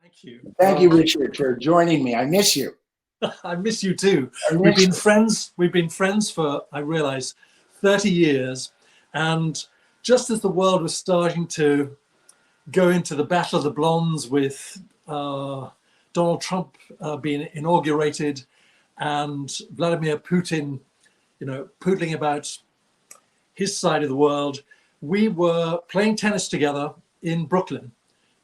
Thank you. Thank you, Richard, for joining me. I miss you. I miss you too. I We've miss been you. friends. We've been friends for, I realize, 30 years. And just as the world was starting to go into the battle of the blondes with Donald Trump being inaugurated and Vladimir Putin, poodling about his side of the world, we were playing tennis together in Brooklyn,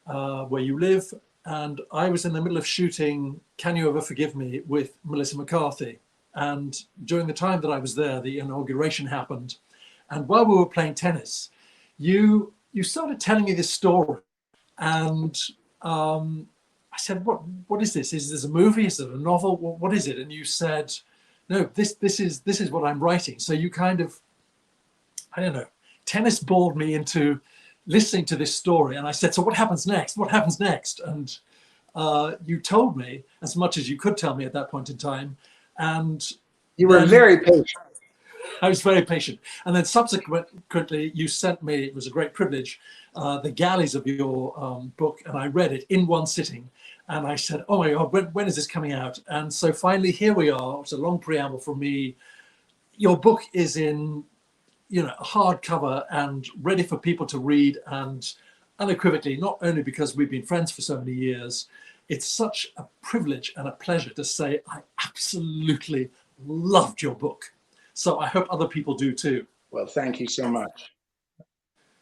where you live. And I was in the middle of shooting Can You Ever Forgive Me with Melissa McCarthy. And during the time that I was there, the inauguration happened. And while we were playing tennis, you started telling me this story. And I said, what is this? Is this a movie? Is it a novel? What is it? And you said, no, this is what I'm writing. So you kind of, I don't know, tennis balled me into listening to this story. And I said, so what happens next? What happens next? And you told me as much as you could tell me at that point in time. And You were very patient. I was very patient. And then subsequently, you sent me, it was a great privilege, the galleys of your book. And I read it in one sitting. And I said, oh my God, when is this coming out? And so finally, here we are. It's a long preamble from me. Your book is in a hardcover and ready for people to read, and unequivocally, not only because we've been friends for so many years, it's such a privilege and a pleasure to say I absolutely loved your book. So I hope other people do too. Well, thank you so much.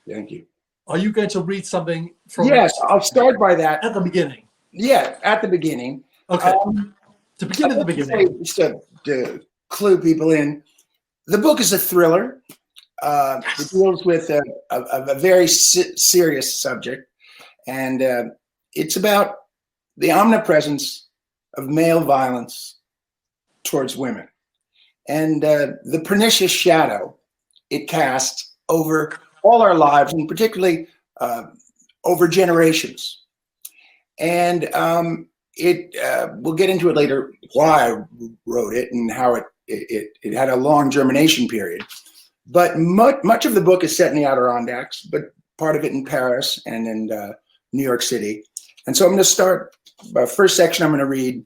Thank you. Are you going to read something from Yes, I'll start by that. at the beginning? Yeah, at the beginning. Okay. To begin at the beginning. Just to clue people in, the book is a thriller. It deals with a very serious subject, and it's about the omnipresence of male violence towards women and the pernicious shadow it casts over all our lives, and particularly over generations. And we'll get into it later, why I wrote it and how it had a long germination period. But much of the book is set in the Adirondacks, but part of it in Paris and in New York City. And so I'm going to start. The first section I'm going to read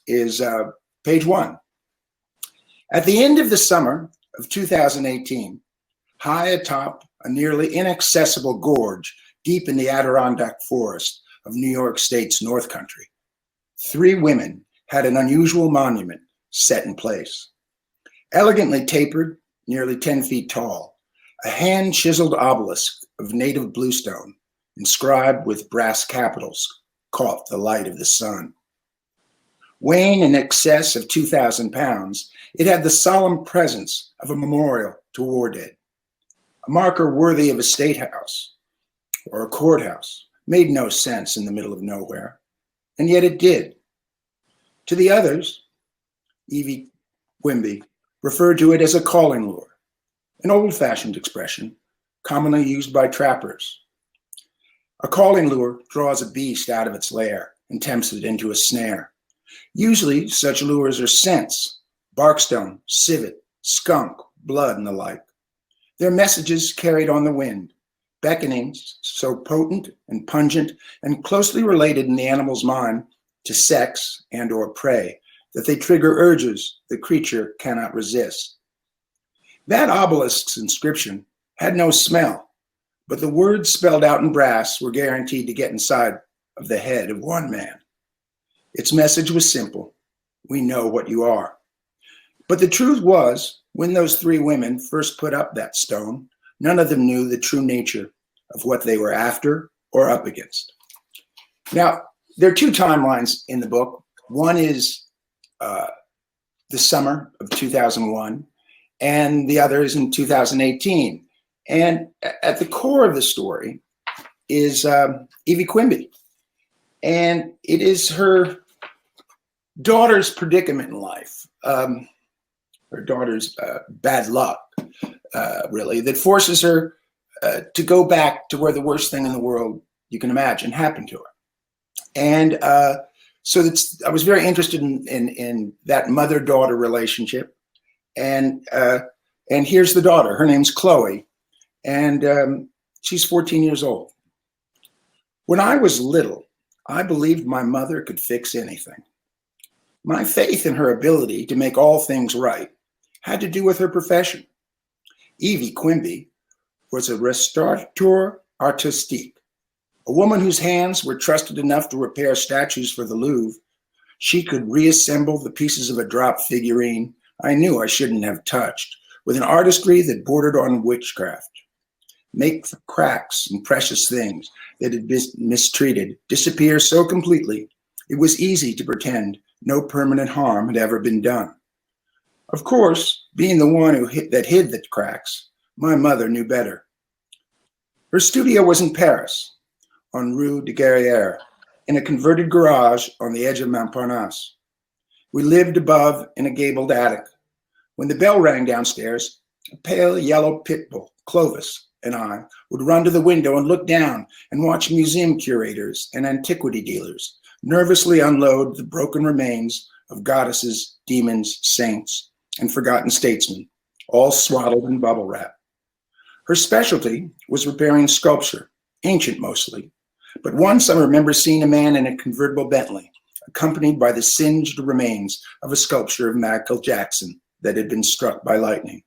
is page 1. At the end of the summer of 2018, high atop a nearly inaccessible gorge deep in the Adirondack forest of New York State's North Country, 3 women had an unusual monument set in place. Elegantly tapered, nearly 10 feet tall, a hand-chiseled obelisk of native bluestone, inscribed with brass capitals, caught the light of the sun. Weighing in excess of 2,000 pounds, it had the solemn presence of a memorial to war dead. A marker worthy of a state house or a courthouse made no sense in the middle of nowhere, and yet it did. To the others, Evie Quimby referred to it as a calling lure, an old-fashioned expression commonly used by trappers. A calling lure draws a beast out of its lair and tempts it into a snare. Usually, such lures are scents: barkstone, civet, skunk, blood, and the like. Their messages carried on the wind, beckonings so potent and pungent and closely related in the animal's mind to sex and or prey that they trigger urges the creature cannot resist. That obelisk's inscription had no smell, but the words spelled out in brass were guaranteed to get inside of the head of one man. Its message was simple: we know what you are. But the truth was, when those 3 women first put up that stone, none of them knew the true nature of what they were after or up against. Now, there are 2 timelines in the book. One is the summer of 2001, and the other is in 2018. And at the core of the story is Evie Quimby. And it is her daughter's predicament in life, her daughter's bad luck, really, that forces her to go back to where the worst thing in the world you can imagine happened to her. And so I was very interested in that mother-daughter relationship. And here's the daughter. Her name's Chloe, and she's 14 years old. When I was little, I believed my mother could fix anything. My faith in her ability to make all things right had to do with her profession. Evie Quimby was a restaurateur artistique, a woman whose hands were trusted enough to repair statues for the Louvre. She could reassemble the pieces of a dropped figurine I knew I shouldn't have touched with an artistry that bordered on witchcraft. Make the cracks and precious things that had been mistreated disappear so completely it was easy to pretend no permanent harm had ever been done. Of course, being the one that hid the cracks, my mother knew better. Her studio was in Paris, on Rue de Guerrière, in a converted garage on the edge of Montparnasse. We lived above in a gabled attic. When the bell rang downstairs, a pale yellow pit bull, Clovis, and I would run to the window and look down and watch museum curators and antiquity dealers nervously unload the broken remains of goddesses, demons, saints, and forgotten statesmen, all swaddled in bubble wrap. Her specialty was repairing sculpture, ancient mostly, but once I remember seeing a man in a convertible Bentley, accompanied by the singed remains of a sculpture of Michael Jackson that had been struck by lightning.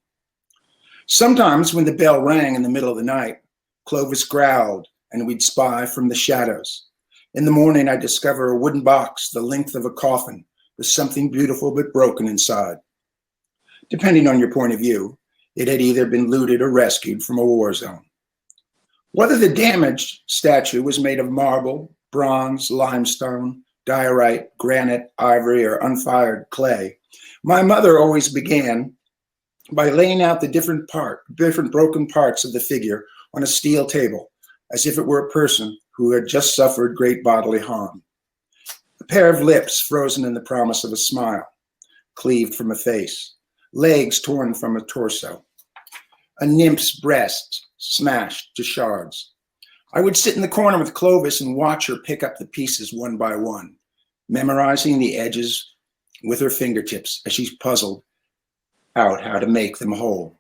Sometimes when the bell rang in the middle of the night, Clovis growled and we'd spy from the shadows. In the morning, I'd discover a wooden box the length of a coffin with something beautiful but broken inside. Depending on your point of view, it had either been looted or rescued from a war zone. Whether the damaged statue was made of marble, bronze, limestone, diorite, granite, ivory, or unfired clay, my mother always began by laying out the different broken parts of the figure on a steel table, as if it were a person who had just suffered great bodily harm. A pair of lips frozen in the promise of a smile, cleaved from a face, legs torn from a torso, a nymph's breast smashed to shards. I would sit in the corner with Clovis and watch her pick up the pieces one by one, memorizing the edges with her fingertips as she puzzled out how to make them whole.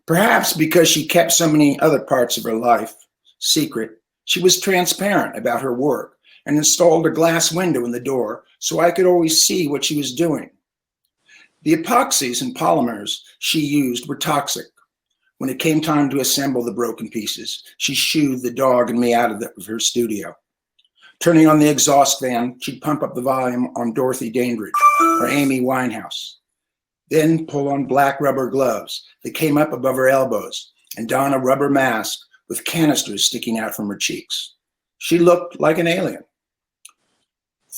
Perhaps because she kept so many other parts of her life secret, she was transparent about her work and installed a glass window in the door so I could always see what she was doing. The epoxies and polymers she used were toxic. When it came time to assemble the broken pieces, she shooed the dog and me out of her studio. Turning on the exhaust fan, she'd pump up the volume on Dorothy Dandridge or Amy Winehouse. Then pull on black rubber gloves that came up above her elbows and don a rubber mask with canisters sticking out from her cheeks. She looked like an alien.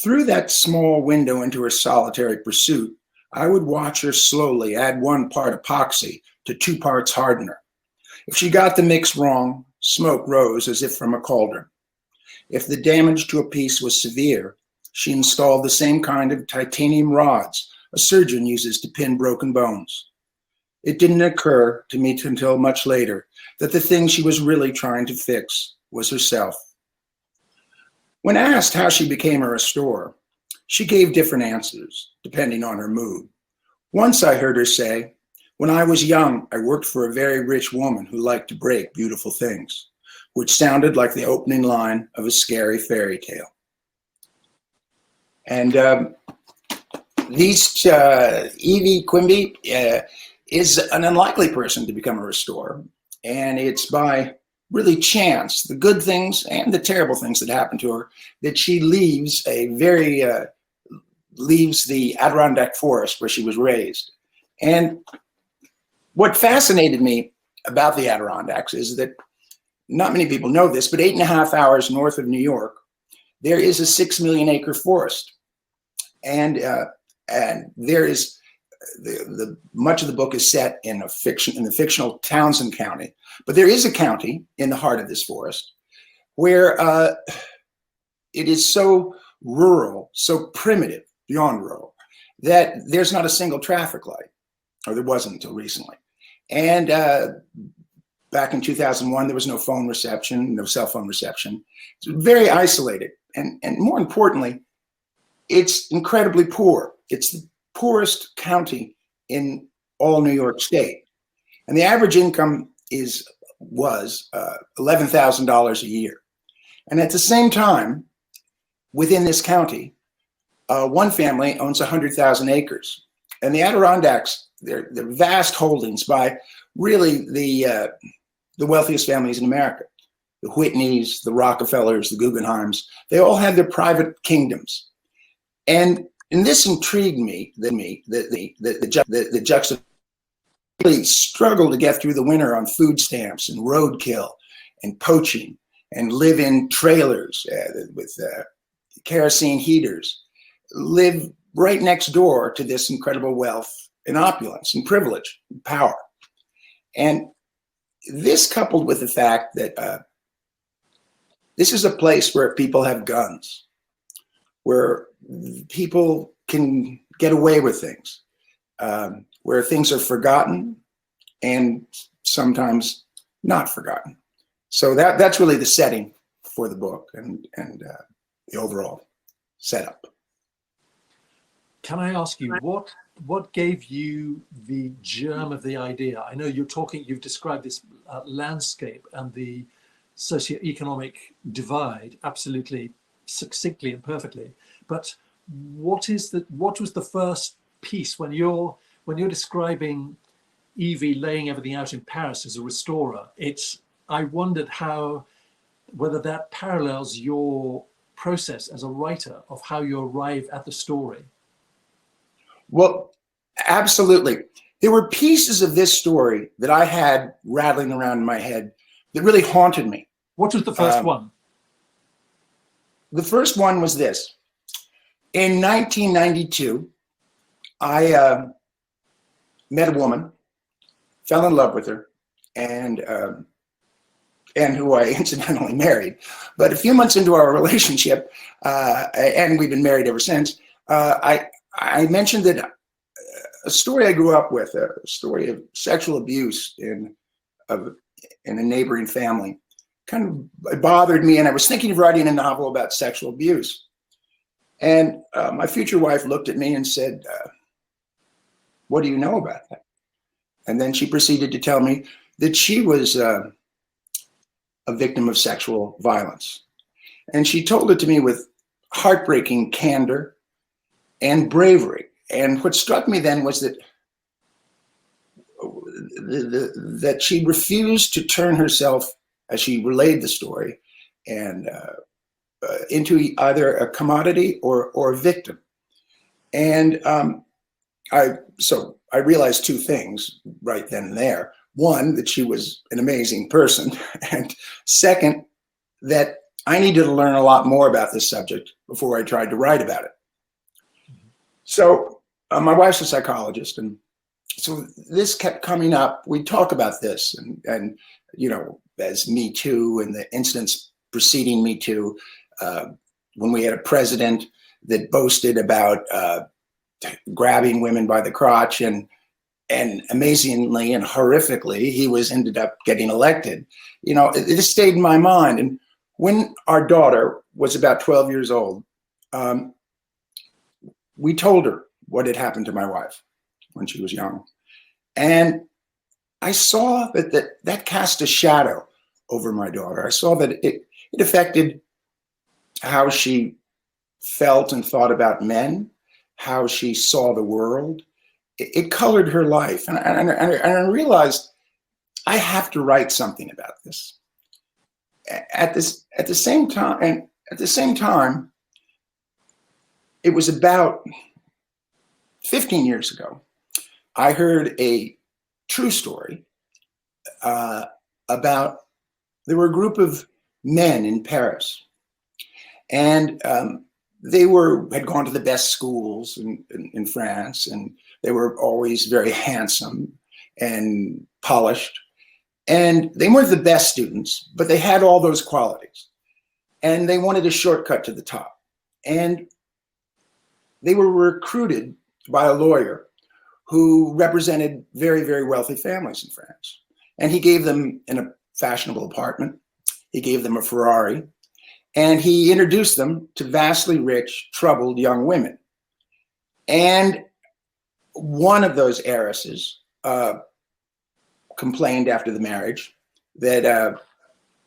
Through that small window into her solitary pursuit, I would watch her slowly add 1 part epoxy to 2 parts hardener. If she got the mix wrong, smoke rose as if from a cauldron. If the damage to a piece was severe, she installed the same kind of titanium rods a surgeon uses to pin broken bones. It didn't occur to me until much later that the thing she was really trying to fix was herself. When asked how she became a restorer, she gave different answers, depending on her mood. Once I heard her say, "When I was young, I worked for a very rich woman who liked to break beautiful things," which sounded like the opening line of a scary fairy tale. And Evie Quimby is an unlikely person to become a restorer. And it's by really chance, the good things and the terrible things that happen to her, that she leaves leaves the Adirondack forest where she was raised. And what fascinated me about the Adirondacks is that not many people know this, but 8.5 hours north of New York, there is a 6 million acre forest. And there is much of the book is set in the fictional Townsend County, but there is a county in the heart of this forest where it is so rural, so primitive, beyond rural, that there's not a single traffic light, or there wasn't until recently. And back in 2001, there was no phone reception, no cell phone reception. It's very isolated, and more importantly, it's incredibly poor. It's the poorest county in all New York State. And the average income was $11,000 a year. And at the same time, within this county, one family owns 100,000 acres. And the Adirondacks, they're vast holdings by really the wealthiest families in America. The Whitneys, the Rockefellers, the Guggenheims, they all have their private kingdoms. And this intrigued me, the juxtaposition. Really struggle to get through the winter on food stamps and roadkill and poaching and live in trailers with kerosene heaters, live right next door to this incredible wealth and opulence and privilege and power. And this coupled with the fact that this is a place where people have guns, where people can get away with things, where things are forgotten and sometimes not forgotten. So that's really the setting for the book and the overall setup. Can I ask you, what gave you the germ of the idea? I know you've described this landscape and the socioeconomic divide absolutely succinctly and perfectly, but what was the first piece when you're describing Evie laying everything out in Paris as a restorer? I wondered whether that parallels your process as a writer of how you arrive at the story. Well, absolutely. There were pieces of this story that I had rattling around in my head that really haunted me. What was the first one? The first one was this. In 1992, I met a woman, fell in love with her, and who I incidentally married. But a few months into our relationship, and we've been married ever since, I mentioned that a story I grew up with, a story of sexual abuse in a neighboring family, kind of bothered me, and I was thinking of writing a novel about sexual abuse. And my future wife looked at me and said, "What do you know about that?" And then she proceeded to tell me that she was a victim of sexual violence. And she told it to me with heartbreaking candor and bravery. And what struck me then was that that she refused to turn herself, as she relayed the story, and into either a commodity or a victim. And I realized two things right then and there. One, that she was an amazing person. And second, that I needed to learn a lot more about this subject before I tried to write about it. So my wife's a psychologist, and so this kept coming up. We talk about this, and you know, as Me Too and the incidents preceding Me Too, when we had a president that boasted about grabbing women by the crotch, and amazingly and horrifically, he ended up getting elected. You know, it stayed in my mind. And when our daughter was about 12 years old, we told her what had happened to my wife when she was young. And I saw that cast a shadow over my daughter. I saw that it affected how she felt and thought about men, how she saw the world. It colored her life. And I realized I have to write something about this. At the same time, it was about 15 years ago, I heard a true story about, there were a group of men in Paris, and they had gone to the best schools in France, and they were always very handsome and polished. And they weren't the best students, but they had all those qualities. And they wanted a shortcut to the top. And they were recruited by a lawyer who represented very, very wealthy families in France. And he gave them in a fashionable apartment. He gave them a Ferrari. And he introduced them to vastly rich, troubled young women. And one of those heiresses complained after the marriage that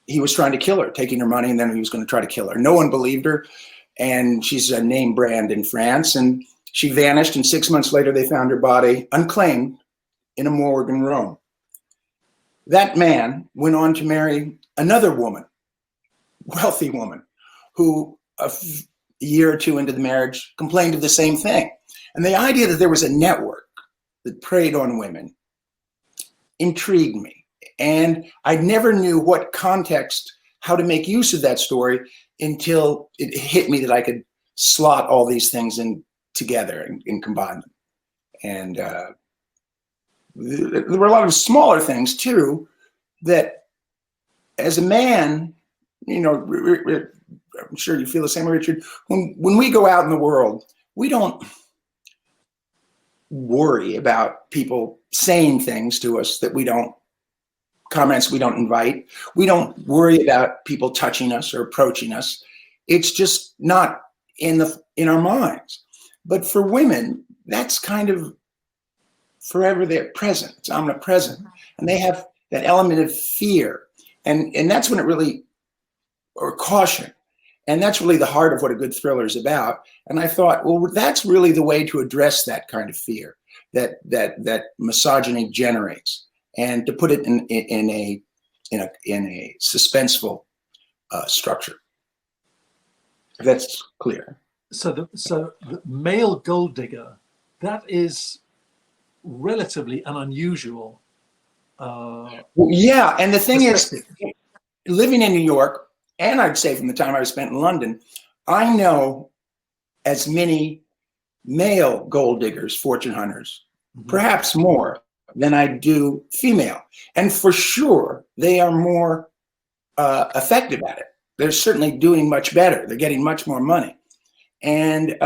he was trying to kill her, taking her money, and then he was going to try to kill her. No one believed her. and she's a name brand in France, and she vanished, and 6 months later they found her body unclaimed in a morgue in Rome. That man went on to marry another woman, wealthy woman, who a year or two into the marriage complained of the same thing. And the idea that there was a network that preyed on women intrigued me. And I never knew what context, how to make use of that story until it hit me that I could slot all these things in together and combine them. And there were a lot of smaller things too that, as a man, you know, I'm sure you feel the same way, Richard. When we go out in the world, we don't worry about people saying things to us that we don't, comments we don't invite. We don't worry about people touching us or approaching us. It's just not in our minds. But for women, that's kind of forever there, present. It's omnipresent, and they have that element of fear, and that's when it really, or caution, and that's really the heart of what a good thriller is about. And I thought, well, that's really the way to address that kind of fear that misogyny generates, and to put it in a suspenseful structure. If that's clear. So the male gold digger, that is relatively an unusual. Well, yeah, and the thing is, living in New York, and I'd say from the time I spent in London, I know as many male gold diggers, fortune hunters, perhaps more than I do female. And for sure, they are more effective at it. They're certainly doing much better. They're getting much more money. And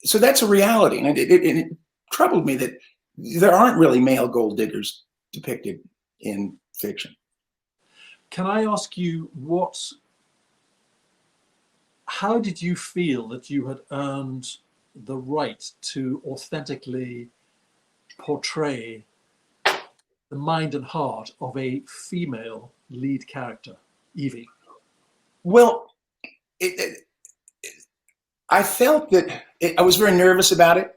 so that's a reality. And it troubled me that there aren't really male gold diggers depicted in fiction. Can I ask you how did you feel that you had earned the right to authentically portray the mind and heart of a female lead character, Evie? Well, I felt that I was very nervous about it.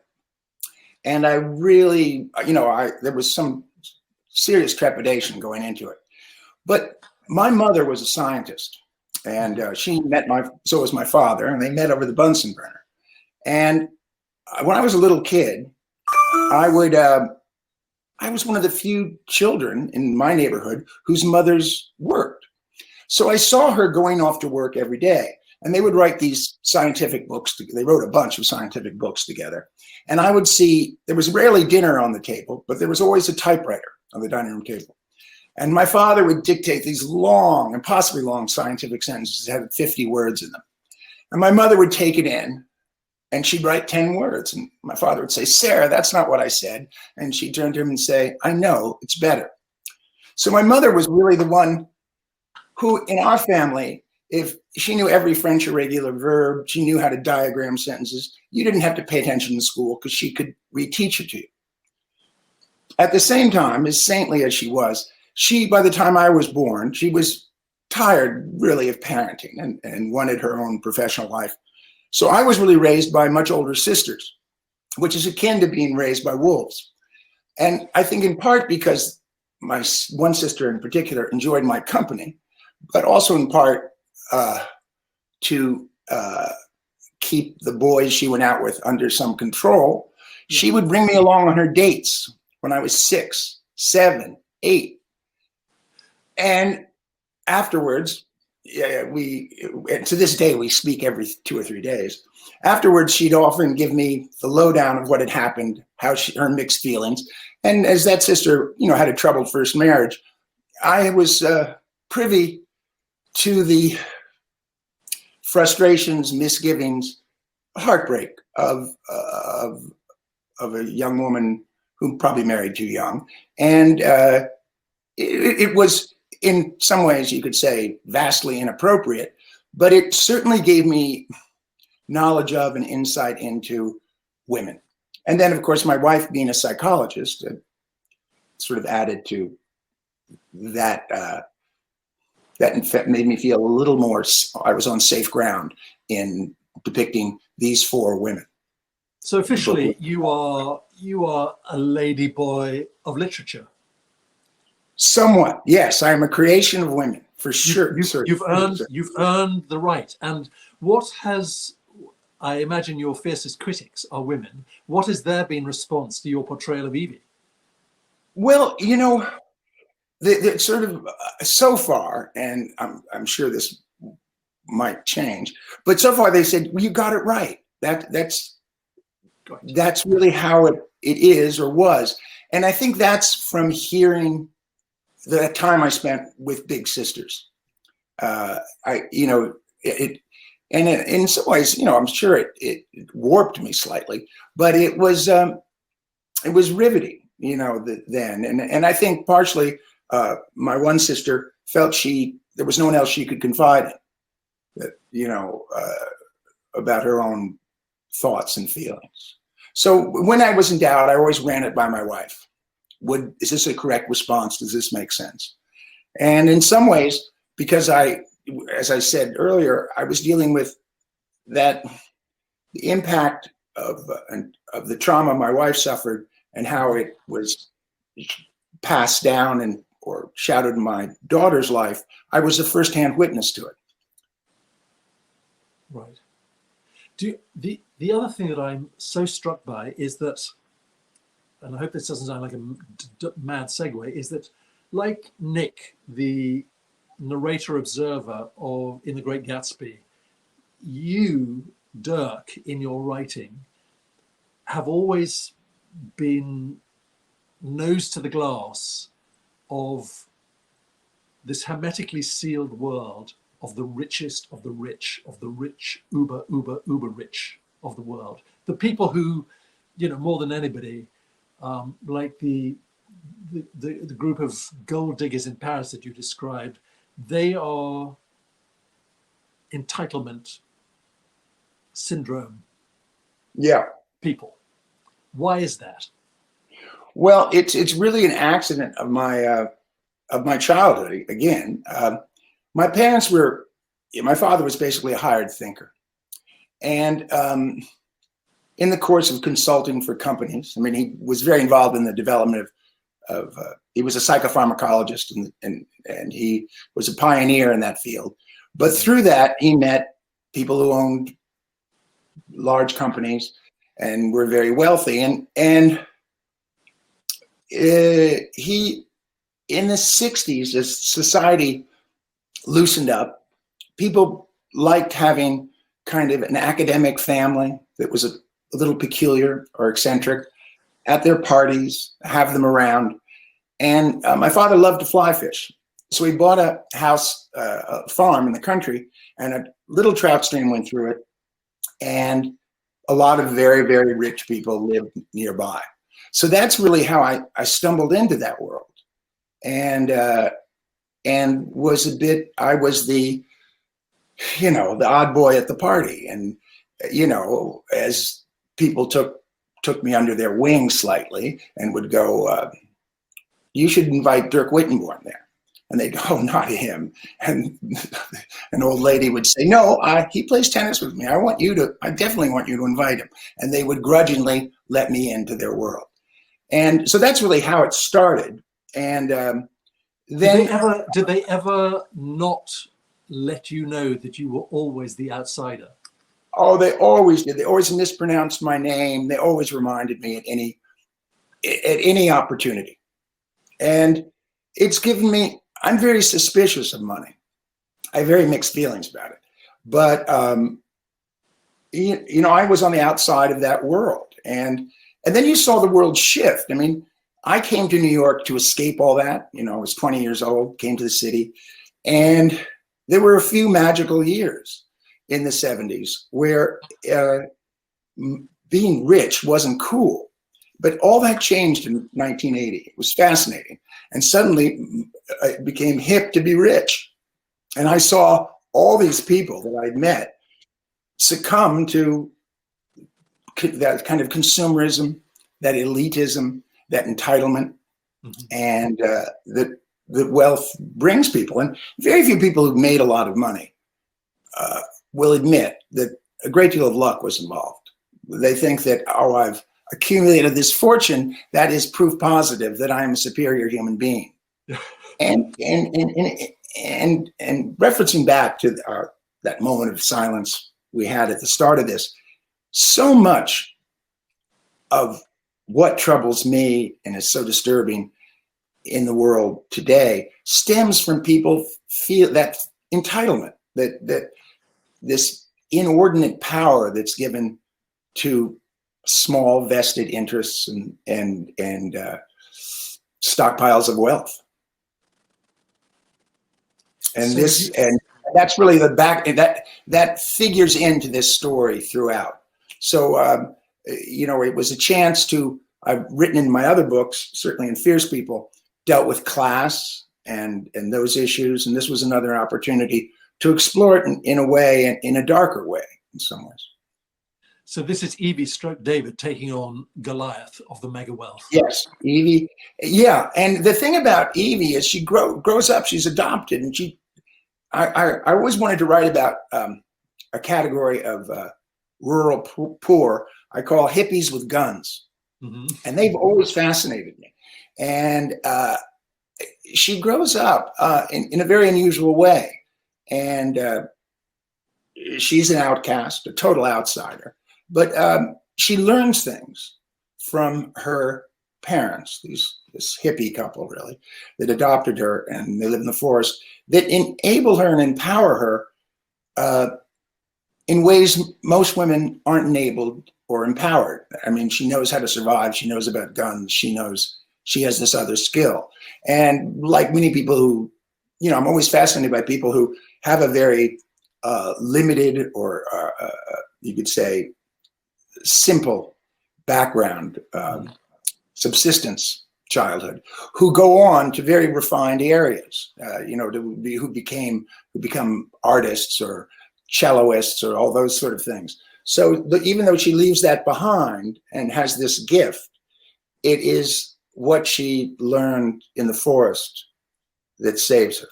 And I really, there was some serious trepidation going into it. But my mother was a scientist, and she met so was my father, and they met over the Bunsen burner. And when I was a little kid, I was one of the few children in my neighborhood whose mothers worked. So I saw her going off to work every day, and they would write these scientific books. They wrote a bunch of scientific books together. And I would see, there was rarely dinner on the table, but there was always a typewriter on the dining room table. And my father would dictate these long, impossibly long scientific sentences that had 50 words in them. And my mother would take it in, and she'd write 10 words. And my father would say, "Sarah, that's not what I said." And she'd turn to him and say, "I know, it's better." So my mother was really the one who, in our family, if she knew every French irregular verb, she knew how to diagram sentences, you didn't have to pay attention in school because she could reteach it to you. At the same time, as saintly as she was, by the time I was born, she was tired really of parenting and wanted her own professional life. So I was really raised by much older sisters, which is akin to being raised by wolves. And I think in part because my one sister in particular enjoyed my company, but also in part to keep the boys she went out with under some control. She would bring me along on her dates when I was 6, 7, 8. And afterwards, to this day, we speak every 2 or 3 days. Afterwards, she'd often give me the lowdown of what had happened, her mixed feelings. And as that sister, had a troubled first marriage, I was privy to the frustrations, misgivings, heartbreak of a young woman who probably married too young. And it was, in some ways, you could say, vastly inappropriate, but it certainly gave me knowledge of and insight into women. And then, of course, my wife being a psychologist sort of added to that. That in fact made me feel a little more, I was on safe ground in depicting these 4 women. So officially, you are a lady boy of literature. Somewhat, yes. I am a creation of women, for sure. You've earned the right. And what has, I imagine your fiercest critics are women. What has their been response to your portrayal of Evie? Well, the sort of so far, and I'm sure this might change, but so far they said, well, you got it right. That's really how it is or was. And I think that's from hearing the time I spent with big sisters. In some ways, I'm sure it warped me slightly, but it was riveting, then. And I think partially my one sister felt there was no one else she could confide in, about her own thoughts and feelings. So when I was in doubt, I always ran it by my wife. Is this a correct response? Does this make sense? And in some ways, because as I said earlier, I was dealing with the impact of the trauma my wife suffered and how it was passed down or shadowed in my daughter's life. I was a firsthand witness to it. Right. The other thing that I'm so struck by is that, and I hope this doesn't sound like a mad segue, is that like Nick, the narrator observer in The Great Gatsby, you, Dirk, in your writing, have always been nose to the glass of this hermetically sealed world of the richest of the rich, uber, uber, uber rich of the world. The people who, more than anybody, like the group of gold diggers in Paris that you described, they are entitlement syndrome people. Why is that? Well, it's really an accident of my childhood. Again, my parents my father was basically a hired thinker, and in the course of consulting for companies, he was very involved in the development of he was a psychopharmacologist and he was a pioneer in that field. But through that, he met people who owned large companies and were very wealthy. And he, in the 60s, as society loosened up, people liked having kind of an academic family that was a little peculiar or eccentric at their parties, have them around. And my father loved to fly fish. So he bought a house, a farm in the country, and a little trout stream went through it. And a lot of very, very rich people lived nearby. So that's really how I stumbled into that world. And was I was the odd boy at the party. And, as people took me under their wing slightly and would go, you should invite Dirk Wittenborn there. And they'd go, oh, not him. And an old lady would say, no, he plays tennis with me. I definitely want you to invite him. And they would grudgingly let me into their world. And so that's really how it started. And then did they ever not let you know that you were always the outsider? Oh, they always did. They always mispronounced my name. They always reminded me at any opportunity. And it's given me, I'm very suspicious of money. I have very mixed feelings about it. But, I was on the outside of that world. And then you saw the world shift. I came to New York to escape all that. I was 20 years old, came to the city. And there were a few magical years in the 70s where being rich wasn't cool. But all that changed in 1980. It was fascinating. And suddenly it became hip to be rich. And I saw all these people that I'd met succumb to that kind of consumerism, that elitism, that entitlement, and that wealth brings people. And very few people who've made a lot of money will admit that a great deal of luck was involved. They think that, oh, I've accumulated this fortune, that is proof positive that I am a superior human being. And referencing back to that moment of silence we had at the start of this, so much of what troubles me and is so disturbing in the world today stems from people feel that entitlement, that this inordinate power that's given to small vested interests and stockpiles of wealth. And so and that's really the back that figures into this story throughout. So it was a chance to, I've written in my other books, certainly in Fierce People, dealt with class and those issues, and this was another opportunity to explore it in a way, in a darker way in some ways. So this is Evie stroke David taking on Goliath of the mega wealth. Yes, Evie. Yeah, and the thing about Evie is she grows up. She's adopted, and I always wanted to write about a category of rural poor I call hippies with guns, and they've always fascinated me. And she grows up in a very unusual way, and she's an outcast, a total outsider. But she learns things from her parents, this hippie couple, really, that adopted her, and they live in the forest, that enable her and empower her in ways most women aren't enabled or empowered. I mean, she knows how to survive. She knows about guns. She knows she has this other skill. And like many people who, I'm always fascinated by people who have a very limited or you could say simple background, subsistence childhood, who go on to very refined areas, who become artists or celloists or all those sort of things. So even though she leaves that behind and has this gift, it is what she learned in the forest that saves her.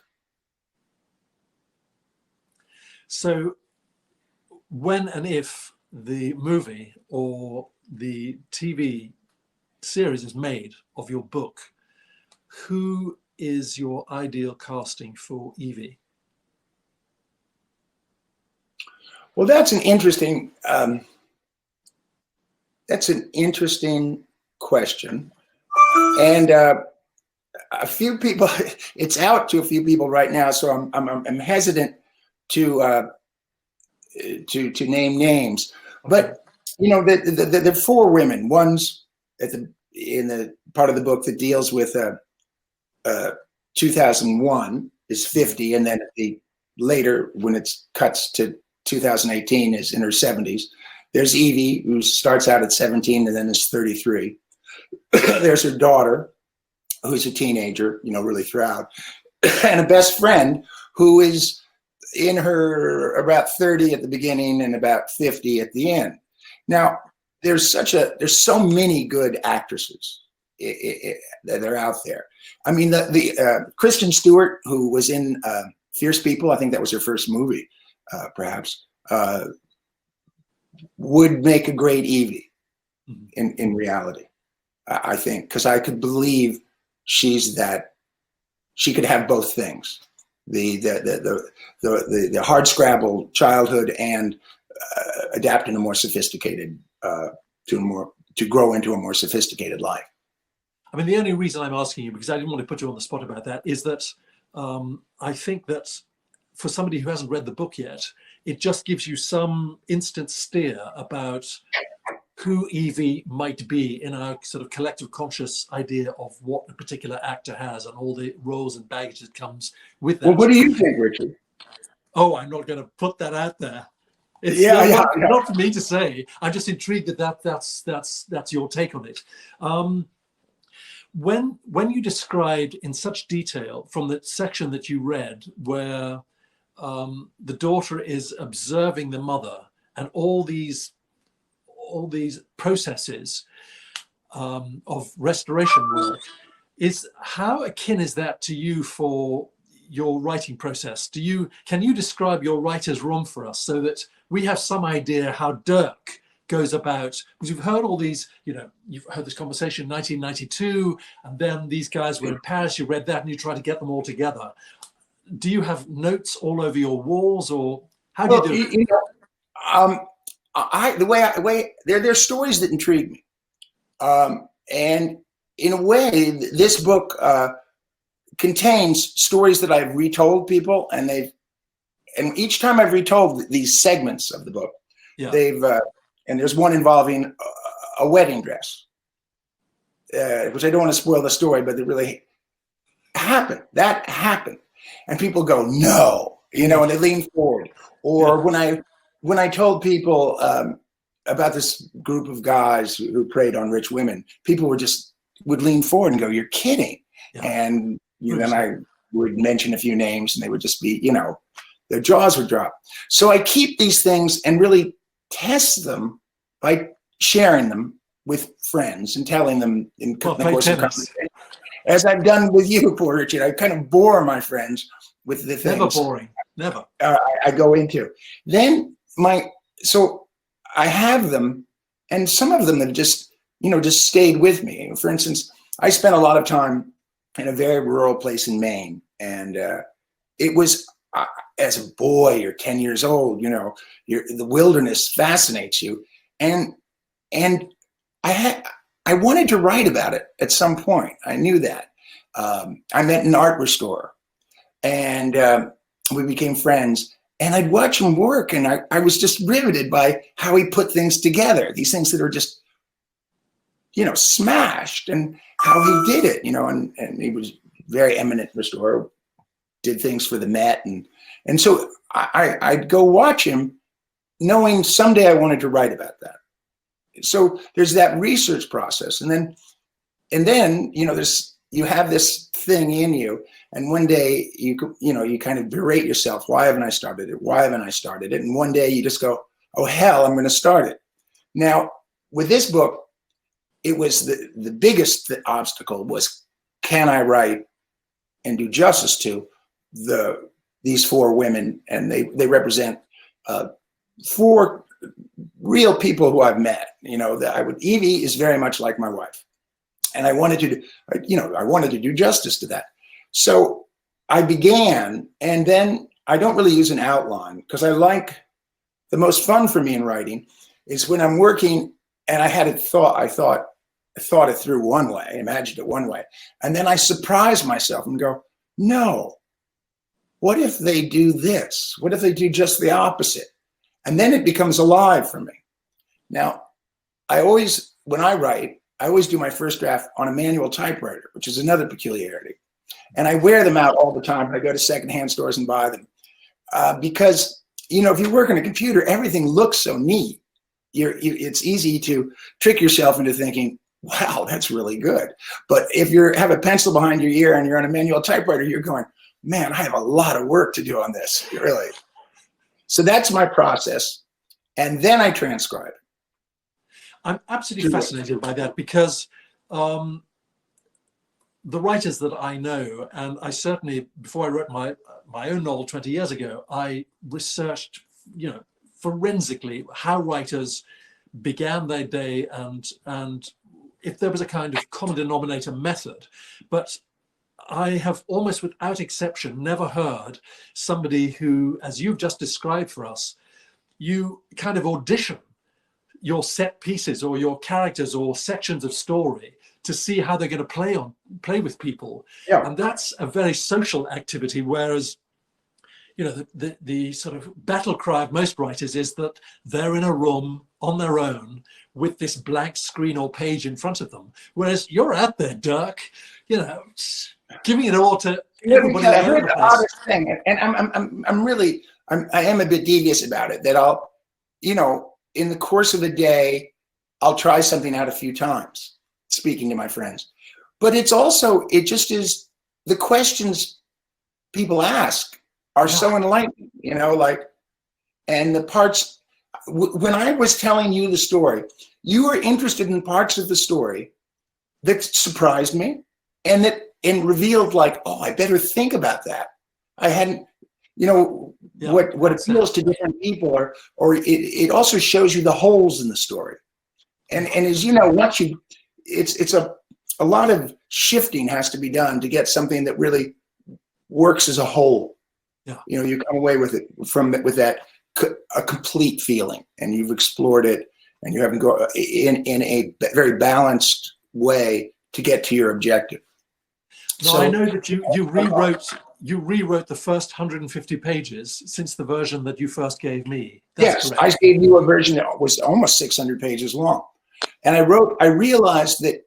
So when and if the movie or the TV series is made of your book, who is your ideal casting for Evie? Well, that's an interesting question. And a few people, it's out to a few people right now, so I'm hesitant to name names. But the four women. One's in the part of the book that deals with 2001 is 50, and then later when it cuts to 2018 is in her 70s. There's Evie, who starts out at 17 and then is 33. There's her daughter, who's a teenager, really throughout, and a best friend who is in her about 30 at the beginning and about 50 at the end. Now, there's so many good actresses that are out there. I mean, the Kristen Stewart, who was in Fierce People, I think that was her first movie, perhaps, would make a great Evie in reality, I think, because I could believe she could have both things, the hard scrabble childhood and adapt in a more sophisticated to grow into a more sophisticated life. I mean, the only reason I'm asking you, because I didn't want to put you on the spot about that, is that I think that for somebody who hasn't read the book yet, it just gives you some instant steer about who Evie might be in our sort of collective conscious idea of what a particular actor has and all the roles and baggage that comes with that. Well, what do you think, Richard? Oh, I'm not going to put that out there. It's not for me to say. I'm just intrigued that's your take on it. When you described in such detail from the section that you read where the daughter is observing the mother and all these processes of restoration work, how akin is that to you for your writing process. Can you describe your writer's room for us so that we have some idea how Dirk goes about? Because you've heard all these, you've heard this conversation in 1992, and then these guys were in Paris, you read that and you try to get them all together. Do you have notes all over your walls, or how do you do it? There's stories that intrigue me. And in a way, this book contains stories that I've retold people, and each time I've retold these segments of the book, and there's one involving a wedding dress, which I don't want to spoil the story, but it really happened. That happened. And people go, no, and they lean forward. Or when I told people about this group of guys who preyed on rich women, people would lean forward and go, you're kidding. Yeah. And then I would mention a few names, and they would just be, their jaws would drop. So I keep these things and really test them by sharing them with friends and telling them in the course of conversation. As I've done with you, poor Richard, I kind of bore my friends with the things. Never boring, never. I go into. Then so I have them, and some of them have just stayed with me. For instance, I spent a lot of time in a very rural place in Maine, and it was as a boy, you're 10 years old, the wilderness fascinates you, and I wanted to write about it at some point. I knew that. I met an art restorer, and we became friends. And I'd watch him work, and I was just riveted by how he put things together. These things that are just, smashed, and how he did it. And he was a very eminent restorer, did things for the Met, and so I'd go watch him, knowing someday I wanted to write about that. So there's that research process, and then you have this thing in you, and one day you kind of berate yourself. Why haven't I started it? Why haven't I started it? And one day you just go, oh hell, I'm going to start it. Now with this book, it was the biggest obstacle was, can I write and do justice to these four women? And they represent 4 real people who I've met. Evie is very much like my wife, and I wanted to do justice to that. So I began, and then I don't really use an outline, because the most fun for me in writing is when I'm working and I had I thought it through one way, imagined it one way, and then I surprise myself and go, no, what if they do this? What if they do just the opposite? And then it becomes alive for me. Now, when I write, I always do my first draft on a manual typewriter, which is another peculiarity. And I wear them out all the time. I go to secondhand stores and buy them. Because, if you work on a computer, everything looks so neat. It's easy to trick yourself into thinking, wow, that's really good. But if you have a pencil behind your ear and you're on a manual typewriter, you're going, man, I have a lot of work to do on this, really. So that's my process. And then I transcribe. I'm absolutely fascinated by that, because the writers that I know, and I certainly, before I wrote my own novel 20 years ago, I researched, forensically how writers began their day, and if there was a kind of common denominator method. But I have almost without exception never heard somebody who, as you've just described for us, you kind of audition your set pieces or your characters or sections of story to see how they're going to play with people. Yeah. And that's a very social activity, whereas the sort of battle cry of most writers is that they're in a room on their own with this blank screen or page in front of them, whereas you're out there, Dirk, giving it all to everybody. I heard the oddest thing, and I am a bit devious about it, that I'll, in the course of a day, I'll try something out a few times, speaking to my friends. But it just is, the questions people ask are so enlightening, and the parts, when I was telling you the story, you were interested in parts of the story that surprised me and revealed, like, oh, I better think about that. I hadn't, you know, Yeah, what appeals to different people, or it also shows you the holes in the story. And as you know, once you, it's a lot of shifting has to be done to get something that really works as a whole. Yeah. You know, you come away with it with that a complete feeling, and you've explored it, and you haven't go in a very balanced way to get to your objective. Now, So I know that you rewrote the first 150 pages since the version that you first gave me. That's yes, correct. I gave you a version that was almost 600 pages long, and I realized that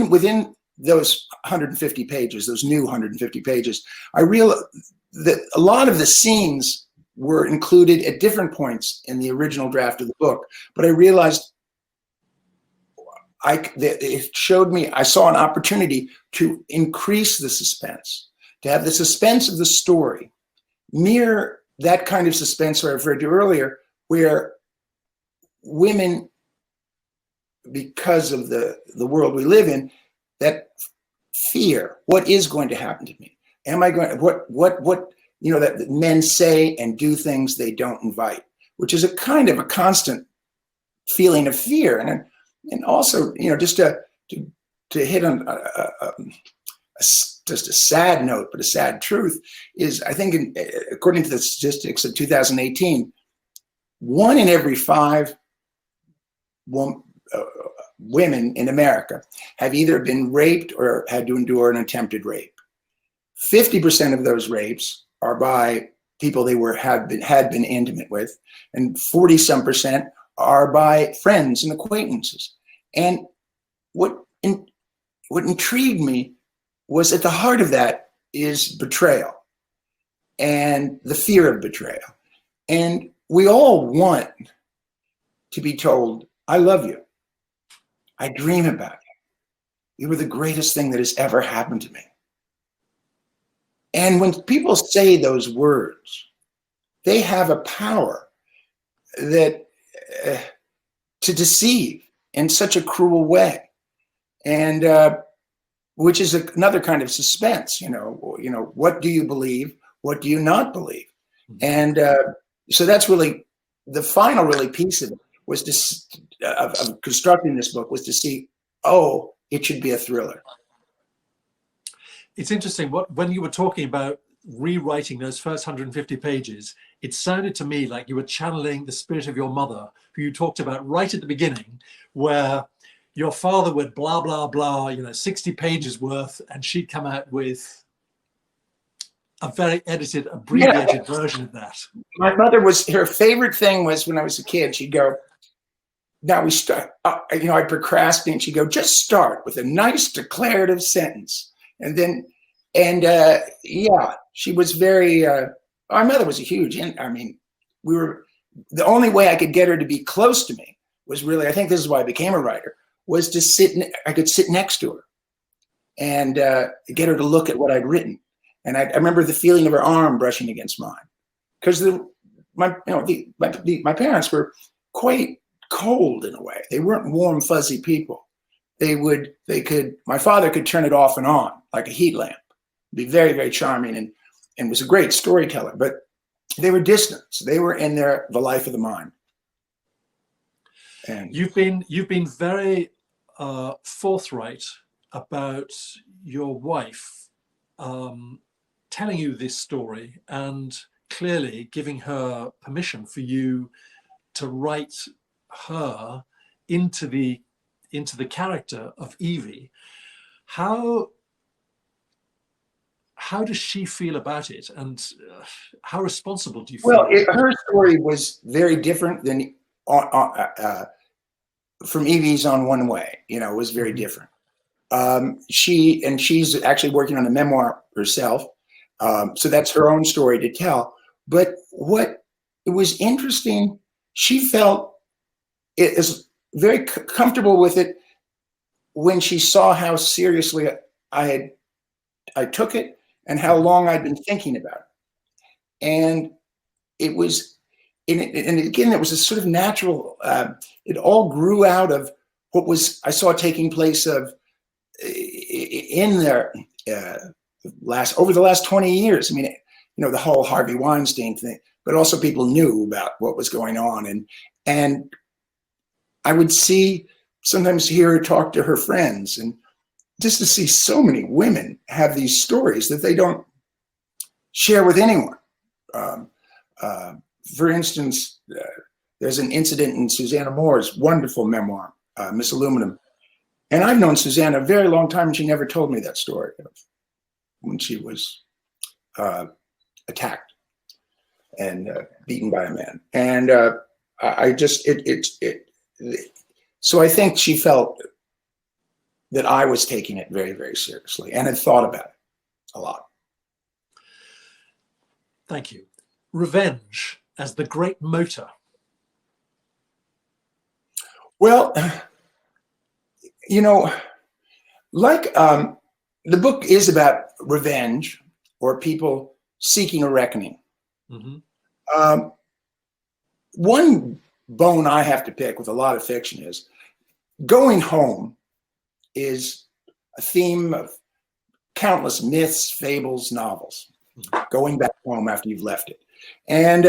within those 150 pages, those new 150 pages, I realized that a lot of the scenes were included at different points in the original draft of the book, but I realized it showed me, I saw an opportunity to increase the suspense, to have the suspense of the story mirror that kind of suspense I referred to earlier, where women, because of the world we live in, that fear, what is going to happen to me? Am I going, what, you know, that men say and do things they don't invite, which is a kind of a constant feeling of fear. And also, you know, just to hit on just a sad note, but a sad truth is, I think, according to the statistics of 2018, 1 in every 5 women in America have either been raped or had to endure an attempted rape. 50% of those rapes are by people they had been intimate with, and 40-some% are by friends and acquaintances. And what intrigued me was, at the heart of that is betrayal and the fear of betrayal. And we all want to be told, I love you. I dream about you. You were the greatest thing that has ever happened to me. And when people say those words, they have a power that to deceive in such a cruel way, and which is another kind of suspense. You know, what do you believe? What do you not believe? And so that's really the final piece of it, was of constructing this book, was to see, oh, it should be a thriller. It's interesting, when you were talking about rewriting those first 150 pages, it sounded to me like you were channeling the spirit of your mother, who you talked about right at the beginning, where your father would blah, blah, blah, 60 pages worth, and she'd come out with a very edited, abbreviated version of that. My mother her favorite thing was, when I was a kid, she'd go, now we start, I'd procrastinate. She'd go, just start with a nice declarative sentence. And then, she was very, our mother was a huge, the only way I could get her to be close to me was really, I think this is why I became a writer, was to I could sit next to her and get her to look at what I'd written. And I remember the feeling of her arm brushing against mine, because my parents were quite cold in a way. They weren't warm, fuzzy people. My father could turn it off and on like a heat lamp, be very, very charming, and was a great storyteller, but they were distant. So they were in the life of the mind. And you've been very forthright about your wife telling you this story, and clearly giving her permission for you to write her into the character of Evie. How does she feel about it, and how responsible do you feel? Well, her story was very different than from Evie's on One Way. It was very different. She's actually working on a memoir herself, so that's her own story to tell. But it was interesting, she felt it is very comfortable with it when she saw how seriously I took it and how long I'd been thinking about it. And it was, and again, it was a sort of natural, it all grew out of what I saw taking place in the over the last 20 years. I mean, the whole Harvey Weinstein thing, but also people knew about what was going on. And I would sometimes hear her talk to her friends, and just to see so many women have these stories that they don't share with anyone. For instance, there's an incident in Susanna Moore's wonderful memoir, Miss Aluminum. And I've known Susanna a very long time, and she never told me that story of when she was attacked and beaten by a man. And so I think she felt that I was taking it very, very seriously and had thought about it a lot. Thank you. Revenge as the great motor. Well, like the book is about revenge or people seeking a reckoning. Mm-hmm. One bone I have to pick with a lot of fiction is going home is a theme of countless myths, fables, novels. Mm-hmm. Going back home after you've left it. And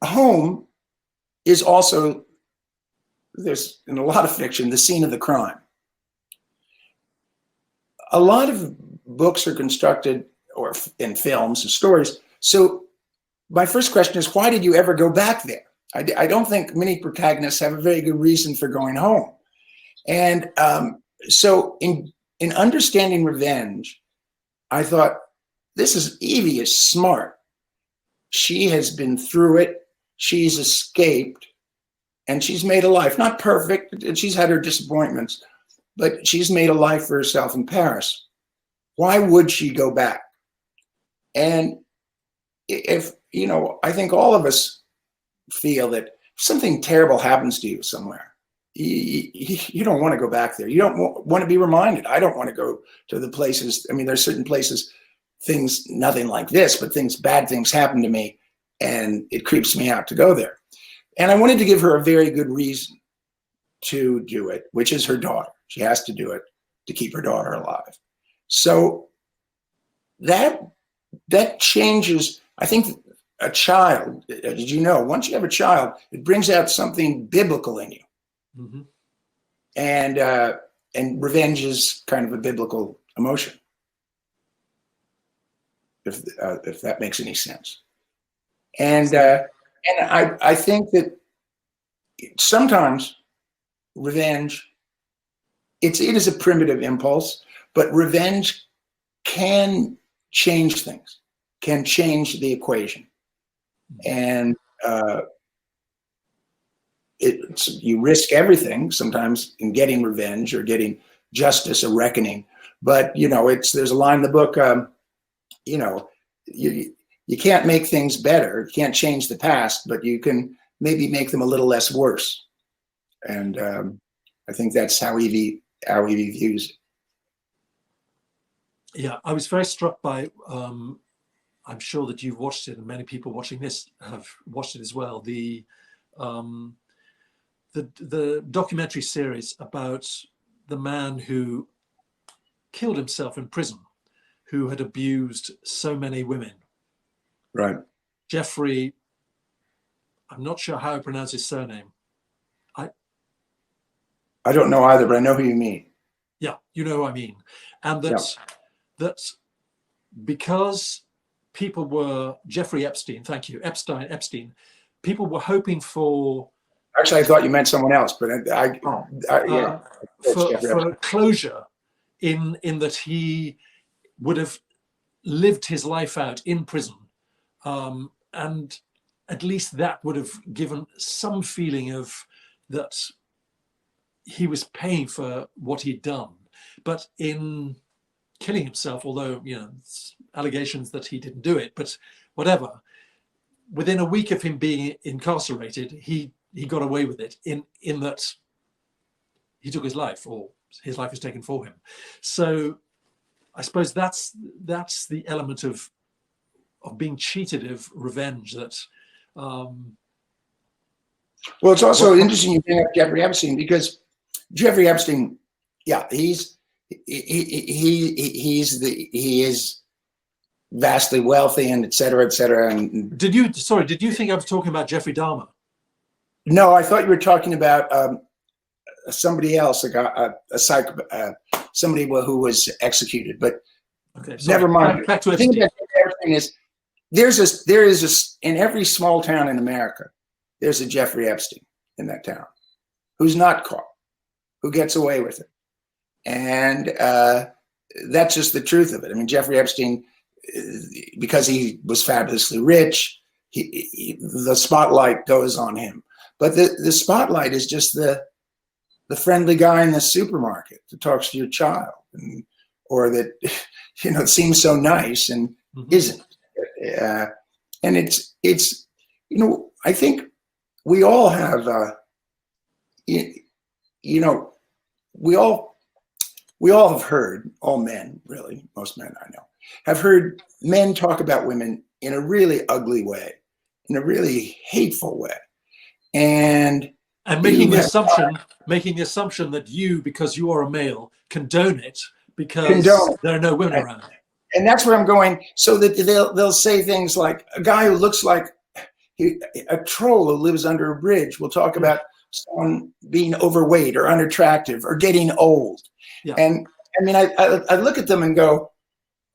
home is also, there's in a lot of fiction, the scene of the crime. A lot of books are constructed, or in films and stories. So my first question is, why did you ever go back there? I don't think many protagonists have a very good reason for going home. And so in understanding revenge, I thought, Evie is smart. She has been through it. She's escaped, and she's made a life, not perfect, and she's had her disappointments, but she's made a life for herself in Paris. Why would she go back? And if, I think all of us feel that if something terrible happens to you somewhere, you don't want to go back there. You don't want to be reminded. I don't want to go to the places. I mean, there's certain places, nothing like this, but bad things happen to me, and it creeps me out to go there. And I wanted to give her a very good reason to do it, which is her daughter. She has to do it to keep her daughter alive. So that changes, I think, a child. Did you know, once you have a child, it brings out something biblical in you. Mm-hmm. And revenge is kind of a biblical emotion, if that makes any sense. And I think that sometimes revenge, it is a primitive impulse, but revenge can change things, can change the equation. And you risk everything sometimes in getting revenge or getting justice or reckoning. But, there's a line in the book, you can't make things better. You can't change the past, but you can maybe make them a little less worse. And I think that's how Evie views it. Yeah, I was very struck by, I'm sure that you've watched it, and many people watching this have watched it as well, the documentary series about the man who killed himself in prison, who had abused so many women. Right. Jeffrey, I'm not sure how I pronounce his surname. I don't know either, but I know who you mean. Yeah, you know who I mean. And that because people were, Jeffrey Epstein, thank you, Epstein, people were hoping for... Actually, I thought you meant someone else, but for closure in that he would have lived his life out in prison. And at least that would have given some feeling of that he was paying for what he'd done. But in killing himself, although, allegations that he didn't do it, but whatever, within a week of him being incarcerated, he got away with it in that he took his life, or his life was taken for him. So I suppose that's the element of being cheated of revenge that... Well, it's also interesting you bring up Jeffrey Epstein, because Jeffrey Epstein, he's he is vastly wealthy and et cetera, et cetera. And Did you think I was talking about Jeffrey Dahmer? no, I thought you were talking about somebody else, somebody who was executed, but Okay, never mind. Back to The thing Epstein. about everything is there is in every small town in America, there's a Jeffrey Epstein in that town who's not caught, who gets away with it. And that's just the truth of it. I mean, Jeffrey Epstein, because he was fabulously rich, the spotlight goes on him. But the spotlight is just the friendly guy in the supermarket that talks to your child, or that seems so nice and isn't. And it's I think we all have we all have heard, all men really, most men I know, have heard men talk about women in a really ugly way, in a really hateful way. And making the assumption that you, because you are a male, condone it because there are no women around. And that's where I'm going. So that they'll say things like, a guy who looks like a troll who lives under a bridge will talk about someone being overweight or unattractive or getting old. Yeah. And I mean, I look at them and go,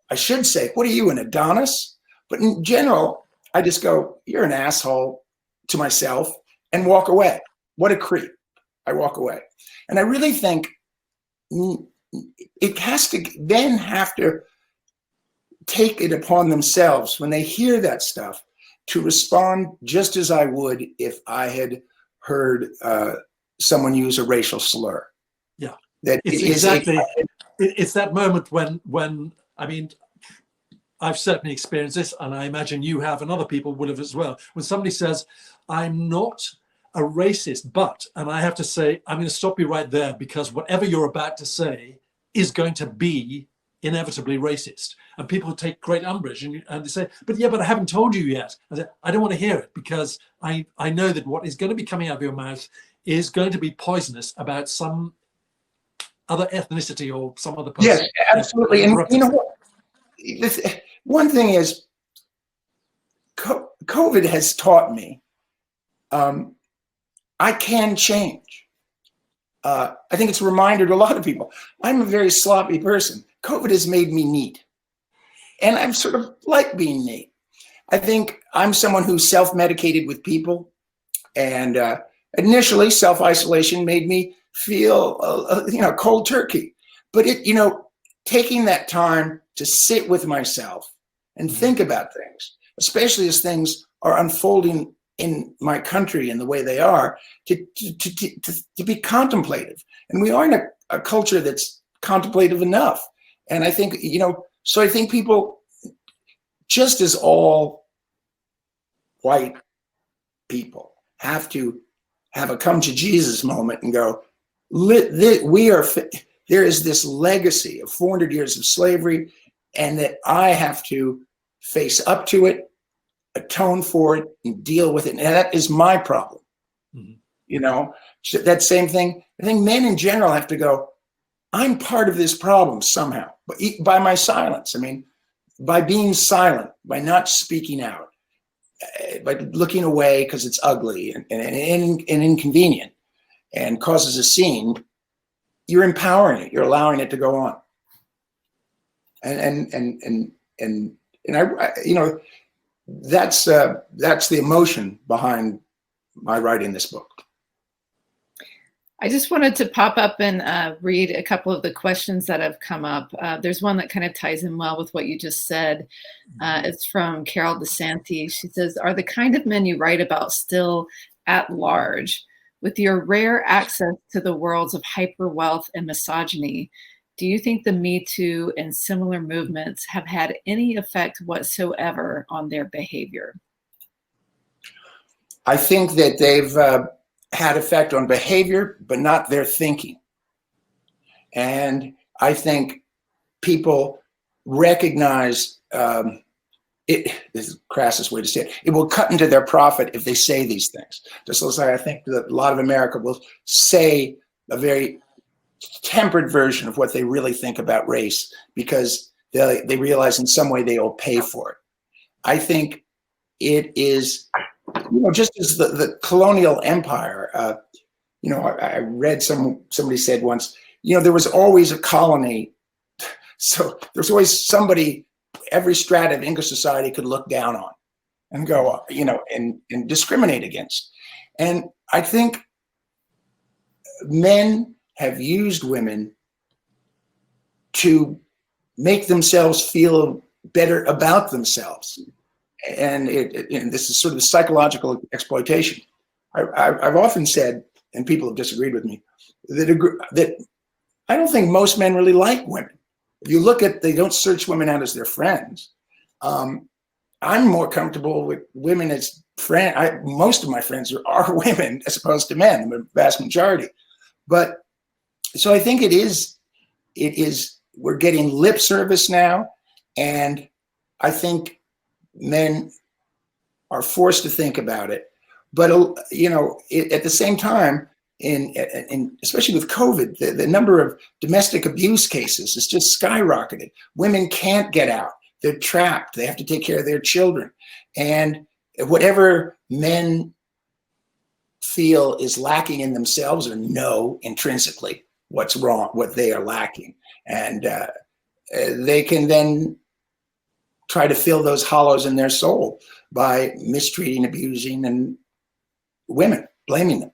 I should say, what are you, an Adonis? But in general, I just go, you're an asshole to myself and walk away. What a creep. I walk away. And I really think it has to then have to take it upon themselves when they hear that stuff to respond just as I would if I had heard someone use a racial slur. Yeah, it's that moment when I mean, I've certainly experienced this, and I imagine you have, and other people will have as well. When somebody says, "I'm not a racist, but," and I have to say, I'm going to stop you right there, because whatever you're about to say is going to be inevitably racist, and people take great umbrage, and they say, but I haven't told you yet. I say, I don't want to hear it, because I know that what is going to be coming out of your mouth is going to be poisonous about some other ethnicity or some other person. Yes, absolutely. And you know what? One thing is, COVID has taught me I can change. I think it's a reminder to a lot of people. I'm a very sloppy person. COVID has made me neat. And I'm sort of like being neat. I think I'm someone who's self-medicated with people. And initially, self-isolation made me feel, cold turkey. But taking that time to sit with myself and think about things, especially as things are unfolding in my country and the way they are, to be contemplative. And we aren't a culture that's contemplative enough. And I think, so I think people, just as all white people have to have a come to Jesus moment and go, there is this legacy of 400 years of slavery, and that I have to face up to it, atone for it, and deal with it. And that is my problem. That same thing. I think men in general have to go, I'm part of this problem somehow, but by my silence. I mean, by being silent, by not speaking out, by looking away because it's ugly and inconvenient and causes a scene, you're empowering it. You're allowing it to go on. And I that's the emotion behind my writing this book. I just wanted to pop up and read a couple of the questions that have come up. There's one that kind of ties in well with what you just said. It's from Carol DeSanti. She says, are the kind of men you write about still at large? With your rare access to the worlds of hyper wealth and misogyny, do you think the Me Too and similar movements have had any effect whatsoever on their behavior? I think that they've had effect on behavior, but not their thinking. And I think people recognize this is the crassest way to say it. It will cut into their profit if they say these things. Just as I think that a lot of America will say a very tempered version of what they really think about race, because they realize in some way they will pay for it. I think it is, just as the colonial empire, I read somebody said once, there was always a colony. So there's always somebody every strata of English society could look down on and go, and discriminate against. And I think men have used women to make themselves feel better about themselves. And this is sort of psychological exploitation. I've often said, and people have disagreed with me, that I don't think most men really like women. If you look at, they don't search women out as their friends. I'm more comfortable with women as friends. Most of my friends are women as opposed to men, the vast majority. But so I think it is, we're getting lip service now. And I think men are forced to think about it. But, at the same time, especially with COVID, the number of domestic abuse cases has just skyrocketed. Women can't get out. They're trapped. They have to take care of their children. And whatever men feel is lacking in themselves or know intrinsically what's wrong, what they are lacking. And they can then try to fill those hollows in their soul by mistreating, abusing, and women, blaming them.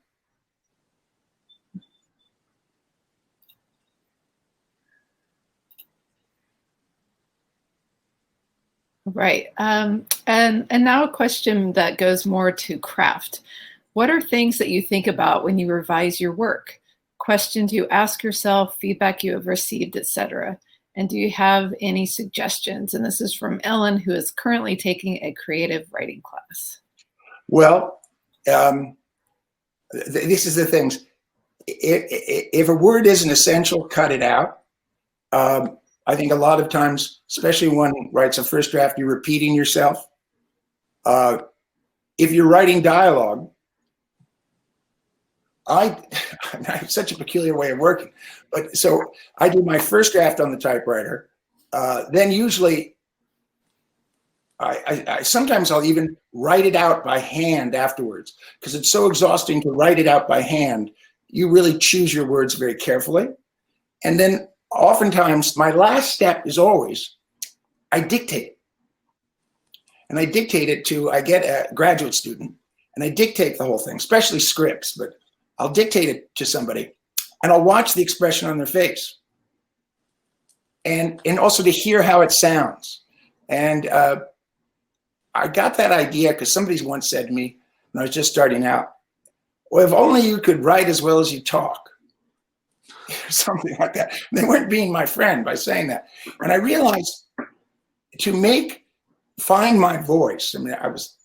Right. And now a question that goes more to craft. What are things that you think about when you revise your work? Questions you ask yourself, feedback you have received, etc. And do you have any suggestions? And this is from Ellen, who is currently taking a creative writing class. Well, this is the things. If a word isn't essential, cut it out. I think a lot of times, especially when one writes a first draft, you're repeating yourself. If you're writing dialogue, I have such a peculiar way of working. But so I do my first draft on the typewriter. Then usually I sometimes I'll even write it out by hand afterwards, because it's so exhausting to write it out by hand. You really choose your words very carefully. And then oftentimes my last step is always I dictate it. And I dictate it to, I get a graduate student and I dictate the whole thing, especially scripts, but I'll dictate it to somebody and I'll watch the expression on their face. And also to hear how it sounds. And I got that idea because somebody once said to me when I was just starting out, well, if only you could write as well as you talk. Something like that. They weren't being my friend by saying that. And I realized to find my voice, I mean, I was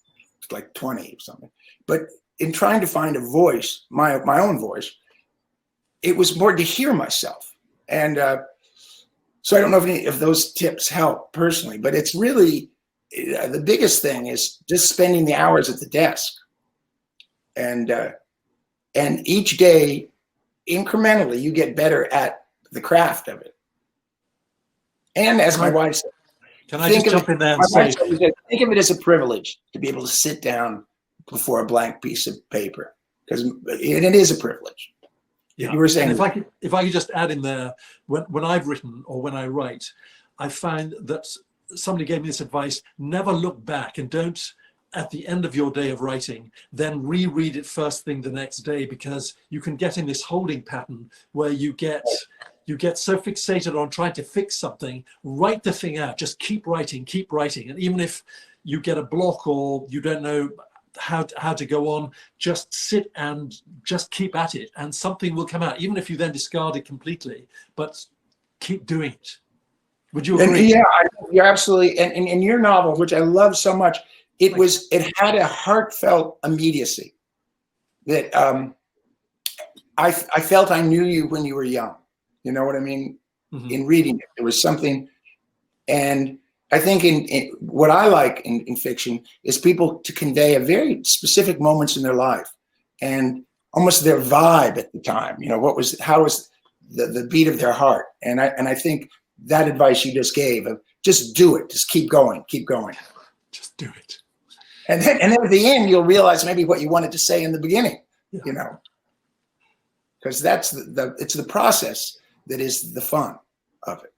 like 20 or something, but in trying to find a voice, my own voice, it was more to hear myself. And so I don't know if any of those tips help personally, but it's really, the biggest thing is just spending the hours at the desk. And each day, incrementally, you get better at the craft of it. And as my wife said, can I just jump in there and say, think of it as a privilege to be able to sit down before a blank piece of paper, because it is a privilege. Yeah. You were saying, and if I could just add in there, when I've written or when I write, I find that somebody gave me this advice: never look back, and don't, at the end of your day of writing, then reread it first thing the next day, because you can get in this holding pattern where you get so fixated on trying to fix something. Write the thing out, just keep writing. And even if you get a block or you don't know how to go on, just sit and just keep at it, and something will come out, even if you then discard it completely, but keep doing it. Would you agree? And yeah, you're absolutely, and in your novel, which I love so much, it had a heartfelt immediacy that I felt I knew you when you were young. You know what I mean? Mm-hmm. In reading it, there was something. And I think in what I like in fiction is people to convey a very specific moments in their life and almost their vibe at the time. You know, how was the beat of their heart. And I think that advice you just gave of just do it, just keep going. Just do it. And then at the end, you'll realize maybe what you wanted to say in the beginning, because that's it's the process that is the fun of it.